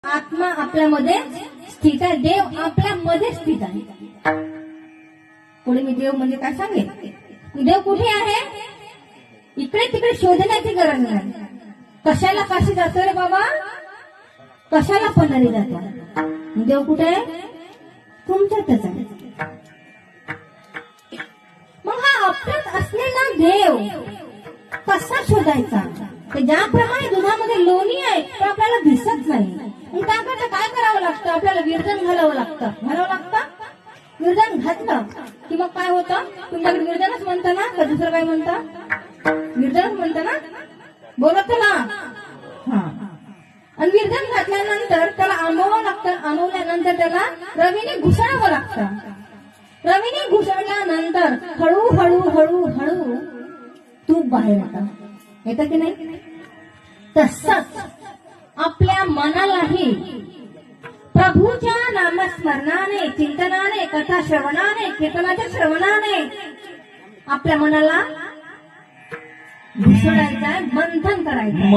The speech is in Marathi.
आत्मा आपल्यामध्ये स्थित आहे, देव आपल्यामध्ये स्थित आहे. पुढे मी देव म्हणजे काय सांगेल. देव कुठे आहे, इकडे तिकडे शोधण्याची गरज नाही. कशाला काशी जातो रे बाबा, कशाला पंढरी जातो. देव कुठे आहे, तुमच्यातच आहे. मग हा आपल्यात असलेला देव कसा शोधायचा. तर ज्याप्रमाणे दुधामध्ये लोणी आहे ते आपल्याला दिसत नाही. मग त्याकरता काय करावं लागतं, आपल्याला विरजन घालावं लागतं. विरजन घातलं की मग काय होतं, तुमच्याकडे विरजनच म्हणतं ना का दुसरं काय म्हणतं, विरजनच म्हणतं ना, बोलत ना. हा, आणि विरजन घातल्यानंतर त्याला आंबवावं लागतं. आंबवल्यानंतर त्याला रवीने घुसळावं लागतं. रवीने घुसळल्यानंतर हळू तूप बाहेर येतं की नाही. तसंच आपल्या मनालाही प्रभूच्या नामस्मरणाने, चिंतनाने, कथा श्रवणाने, कीर्तनाच्या श्रवणाने आपल्या मनाला घुसळायचं आहे, मंथन करायचं.